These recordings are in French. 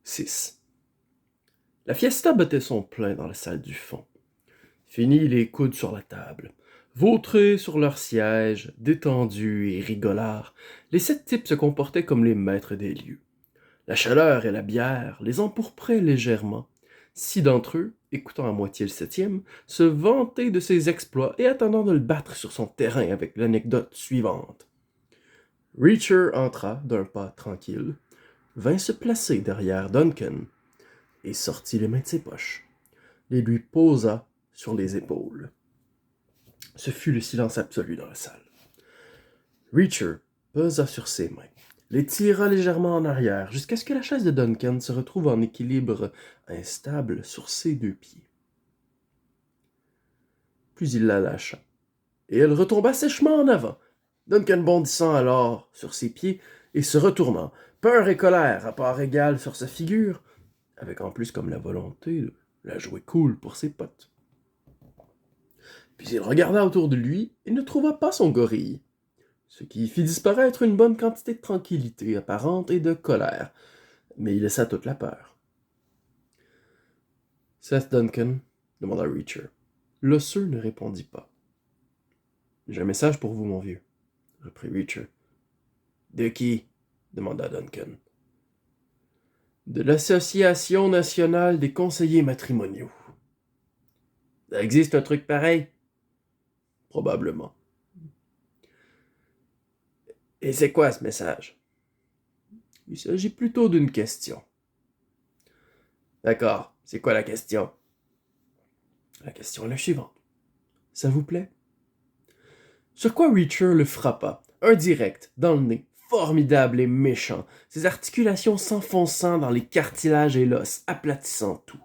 6. La fiesta battait son plein dans la salle du fond. Fini les coudes sur la table. Vautrés sur leurs sièges, détendus et rigolards, les 7 types se comportaient comme les maîtres des lieux. La chaleur et la bière les empourpraient légèrement. 6 d'entre eux, écoutant à moitié le 7e, se vantaient de ses exploits et attendant de le battre sur son terrain avec l'anecdote suivante. Reacher entra d'un pas tranquille, vint se placer derrière Duncan et sortit les mains de ses poches, les lui posa sur les épaules. Ce fut le silence absolu dans la salle. Reacher pesa sur ses mains, les tira légèrement en arrière jusqu'à ce que la chaise de Duncan se retrouve en équilibre instable sur ses 2 pieds. Puis il la lâcha, et elle retomba sèchement en avant, Duncan bondissant alors sur ses pieds et se retournant, peur et colère à part égale sur sa figure, avec en plus comme la volonté de la jouer cool pour ses potes. Puis il regarda autour de lui et ne trouva pas son gorille, ce qui fit disparaître une bonne quantité de tranquillité apparente et de colère, mais il laissa toute la peur. « Seth Duncan ?» demanda Reacher. L'osseux ne répondit pas. « J'ai un message pour vous, mon vieux, » reprit Reacher. « De qui ?» demanda Duncan. « De l'Association nationale des conseillers matrimoniaux. »« Ça existe un truc pareil ?»« Probablement. »« Et c'est quoi ce message ?»« Il s'agit plutôt d'une question. »« D'accord, c'est quoi la question ?»« La question est la suivante. Ça vous plaît ?» Sur quoi Reacher le frappa, un direct, dans le nez, formidable et méchant, ses articulations s'enfonçant dans les cartilages et l'os, aplatissant tout.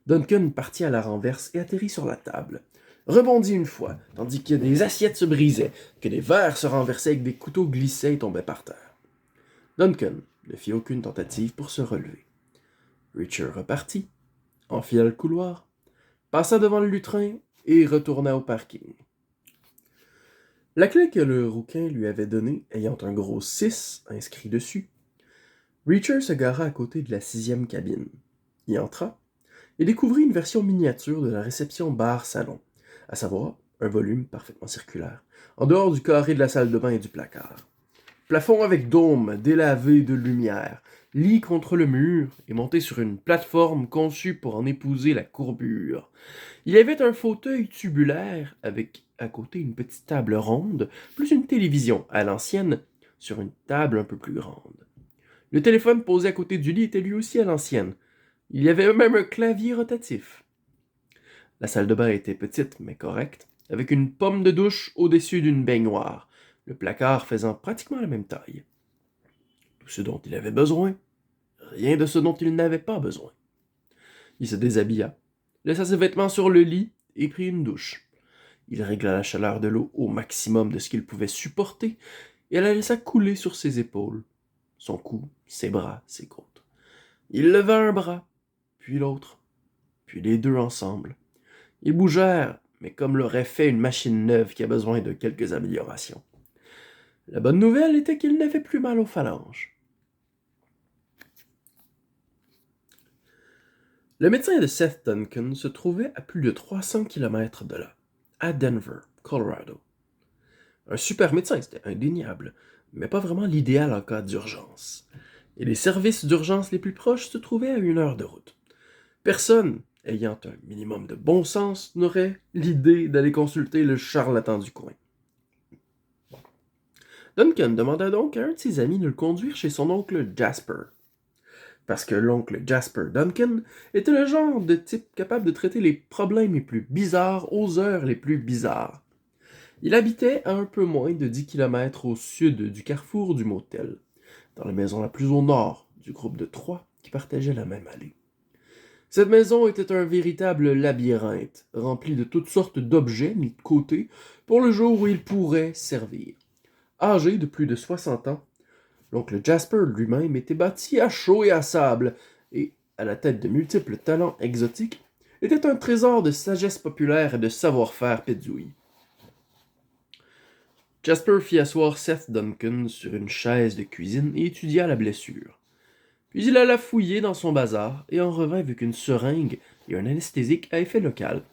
Duncan partit à la renverse et atterrit sur la table. Rebondit une fois, tandis que des assiettes se brisaient, que des verres se renversaient et que des couteaux glissaient et tombaient par terre. Duncan ne fit aucune tentative pour se relever. Reacher repartit, enfila le couloir, passa devant le lutrin et retourna au parking. La clé que le rouquin lui avait donnée, ayant un gros 6 inscrit dessus, Reacher se gara à côté de la 6e cabine, y entra, et découvrit une version miniature de la réception bar-salon, à savoir un volume parfaitement circulaire, en dehors du carré de la salle de bain et du placard. Plafond avec dôme délavé de lumière, lit contre le mur et monté sur une plateforme conçue pour en épouser la courbure. Il y avait un fauteuil tubulaire avec à côté une petite table ronde, plus une télévision à l'ancienne sur une table un peu plus grande. Le téléphone posé à côté du lit était lui aussi à l'ancienne. Il y avait même un clavier rotatif. La salle de bain était petite mais correcte, avec une pomme de douche au-dessus d'une baignoire, le placard faisant pratiquement la même taille. Tout ce dont il avait besoin, rien de ce dont il n'avait pas besoin. Il se déshabilla, laissa ses vêtements sur le lit et prit une douche. Il régla la chaleur de l'eau au maximum de ce qu'il pouvait supporter et la laissa couler sur ses épaules, son cou, ses bras, ses côtes. Il leva un bras, puis l'autre, puis les deux ensemble. Ils bougèrent, mais comme l'aurait fait une machine neuve qui a besoin de quelques améliorations. La bonne nouvelle était qu'il n'avait plus mal aux phalanges. Le médecin de Seth Duncan se trouvait à plus de 300 km de là, à Denver, Colorado. Un super médecin, c'était indéniable, mais pas vraiment l'idéal en cas d'urgence. Et les services d'urgence les plus proches se trouvaient à 1 heure de route. Personne, ayant un minimum de bon sens, n'aurait l'idée d'aller consulter le charlatan du coin. Duncan demanda donc à un de ses amis de le conduire chez son oncle Jasper. Parce que l'oncle Jasper Duncan était le genre de type capable de traiter les problèmes les plus bizarres aux heures les plus bizarres. Il habitait à un peu moins de 10 km au sud du carrefour du motel, dans la maison la plus au nord du groupe de 3 qui partageait la même allée. Cette maison était un véritable labyrinthe, rempli de toutes sortes d'objets mis de côté pour le jour où il pourrait servir. Âgé de plus de 60 ans, l'oncle Jasper lui-même était bâti à chaud et à sable, et, à la tête de multiples talents exotiques, était un trésor de sagesse populaire et de savoir-faire pédouille. Jasper fit asseoir Seth Duncan sur une chaise de cuisine et étudia la blessure. Puis il alla fouiller dans son bazar et en revint avec une seringue et un anesthésique à effet local.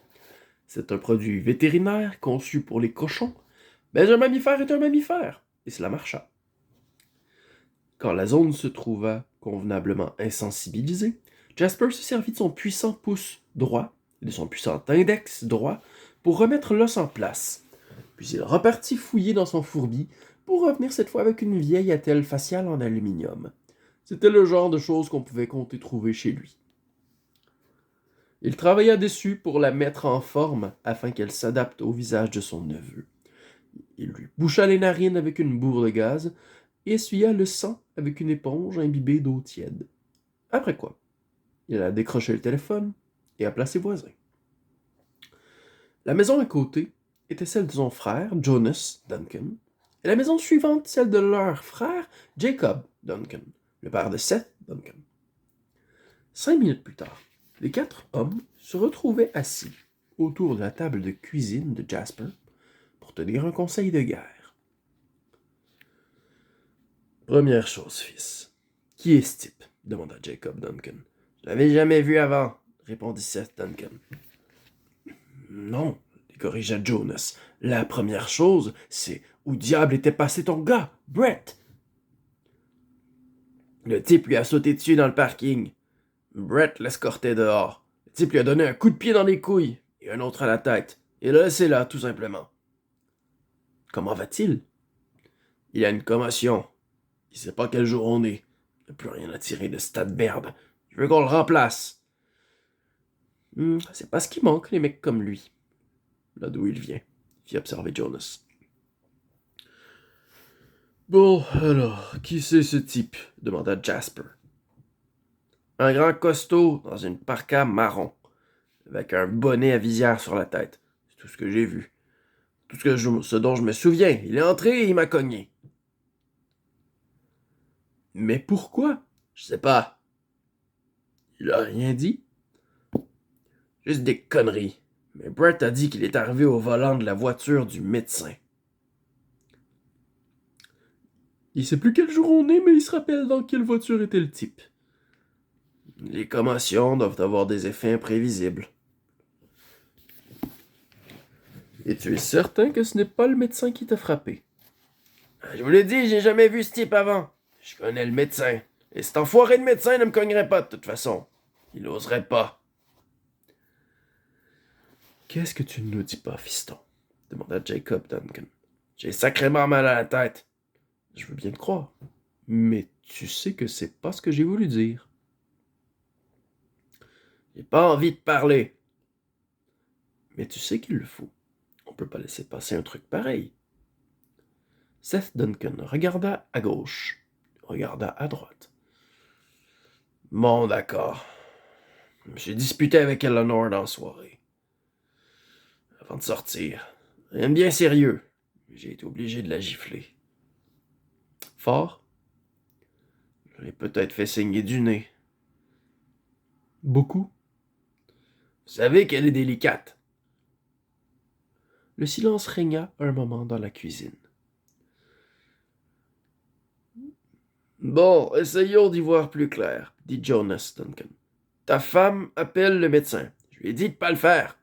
C'est un produit vétérinaire conçu pour les cochons, mais un mammifère est un mammifère, et cela marcha. Quand la zone se trouva convenablement insensibilisée, Jasper se servit de son puissant pouce droit et de son puissant index droit pour remettre l'os en place. Puis il repartit fouiller dans son fourbi pour revenir cette fois avec une vieille attelle faciale en aluminium. C'était le genre de choses qu'on pouvait compter trouver chez lui. Il travailla dessus pour la mettre en forme afin qu'elle s'adapte au visage de son neveu. Il lui boucha les narines avec une bourre de gaz et essuya le sang avec une éponge imbibée d'eau tiède. Après quoi, il a décroché le téléphone et appela ses voisins. La maison à côté était celle de son frère, Jonas Duncan, et la maison suivante celle de leur frère, Jacob Duncan, le père de Seth Duncan. 5 minutes plus tard, les 4 hommes se retrouvaient assis autour de la table de cuisine de Jasper pour tenir un conseil de guerre. Première chose, fils. Qui est ce type? Demanda Jacob Duncan. Je l'avais jamais vu avant, répondit Seth Duncan. Non, corrigea Jonas. La première chose, c'est où diable était passé ton gars, Brett? Le type lui a sauté dessus dans le parking. Brett l'escortait dehors. Le type lui a donné un coup de pied dans les couilles et un autre à la tête. Et l'a laissé là, tout simplement. Comment va-t-il? Il a une commotion. Il sait pas quel jour on est. Il n'a plus rien à tirer de ce tas de merde. Je veux qu'on le remplace. C'est pas ce qui manque, les mecs comme lui. Là d'où il vient, fit observer Jonas. Bon, alors, qui c'est ce type? Demanda Jasper. Un grand costaud dans une parka marron, avec un bonnet à visière sur la tête. C'est tout ce que j'ai vu. Ce dont je me souviens. Il est entré et il m'a cogné. Mais pourquoi? Je sais pas. Il a rien dit? Juste des conneries. Mais Brett a dit qu'il est arrivé au volant de la voiture du médecin. Il sait plus quel jour on est, mais il se rappelle dans quelle voiture était le type. Les commotions doivent avoir des effets imprévisibles. Et tu es certain que ce n'est pas le médecin qui t'a frappé? Je vous l'ai dit, j'ai jamais vu ce type avant. Je connais le médecin. Et cet enfoiré de médecin ne me cognerait pas de toute façon. Il n'oserait pas. Qu'est-ce que tu ne nous dis pas, fiston? Demanda Jacob Duncan. J'ai sacrément mal à la tête. Je veux bien te croire. Mais tu sais que c'est pas ce que j'ai voulu dire. J'ai pas envie de parler. Mais tu sais qu'il le faut. On peut pas laisser passer un truc pareil. Seth Duncan regarda à gauche, regarda à droite. Bon, d'accord. Je me suis disputé avec Eleanor dans la soirée. Avant de sortir. Rien de bien sérieux. J'ai été obligé de la gifler. Fort? Je l'ai peut-être fait saigner du nez. Beaucoup? Vous savez qu'elle est délicate. Le silence régna un moment dans la cuisine. Bon, essayons d'y voir plus clair, dit Jonas Duncan. Ta femme appelle le médecin. Je lui ai dit de pas le faire.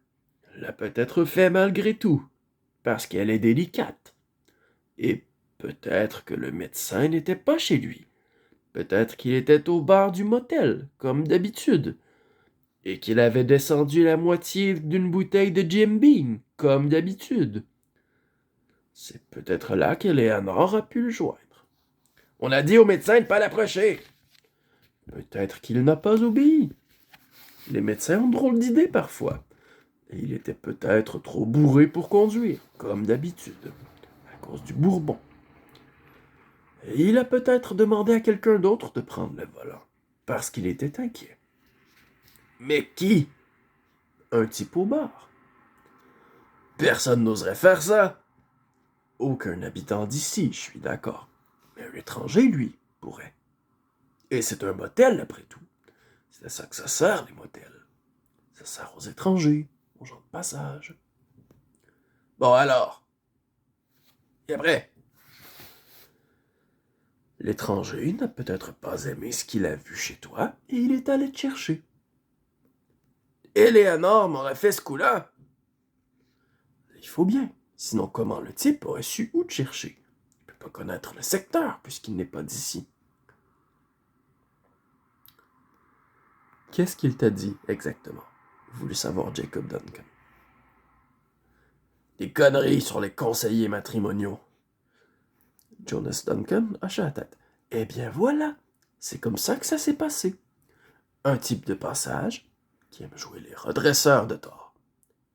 Elle l'a peut-être fait malgré tout, parce qu'elle est délicate. Et peut-être que le médecin n'était pas chez lui. Peut-être qu'il était au bar du motel, comme d'habitude, et qu'il avait descendu la moitié d'une bouteille de Jim Beam, comme d'habitude. C'est peut-être là qu'Eleanor a pu le joindre. On a dit au médecin de ne pas l'approcher. Peut-être qu'il n'a pas obéi. Les médecins ont drôle d'idées parfois. Et il était peut-être trop bourré pour conduire, comme d'habitude, à cause du bourbon. Et il a peut-être demandé à quelqu'un d'autre de prendre le volant, parce qu'il était inquiet. Mais qui? Un type au bar. Personne n'oserait faire ça. Aucun habitant d'ici, je suis d'accord. Mais un étranger, lui, pourrait. Et c'est un motel, après tout. C'est à ça que ça sert, les motels. Ça sert aux étrangers, aux gens de passage. Bon alors. Et après? L'étranger n'a peut-être pas aimé ce qu'il a vu chez toi et il est allé te chercher. Éléonore m'aurait fait ce coup-là. Il faut bien, sinon comment le type aurait su où te chercher? Il peut pas connaître le secteur puisqu'il n'est pas d'ici. Qu'est-ce qu'il t'a dit exactement? Voulut savoir Jacob Duncan. Des conneries sur les conseillers matrimoniaux. Jonas Duncan hocha la tête. Eh bien voilà, c'est comme ça que ça s'est passé. Un type de passage, qui aime jouer les redresseurs de tort.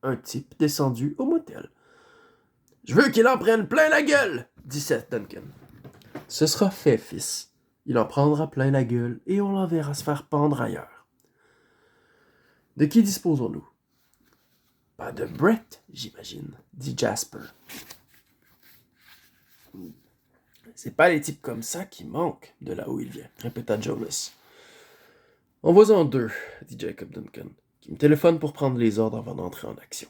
Un type descendu au motel. Je veux qu'il en prenne plein la gueule, dit Seth Duncan. Ce sera fait, fils. Il en prendra plein la gueule et on l'enverra se faire pendre ailleurs. De qui disposons-nous? Pas de Brett, j'imagine, dit Jasper. C'est pas les types comme ça qui manquent de là où il vient, répéta Jonas. Envoie-en deux, dit Jacob Duncan, qui me téléphone pour prendre les ordres avant d'entrer en action.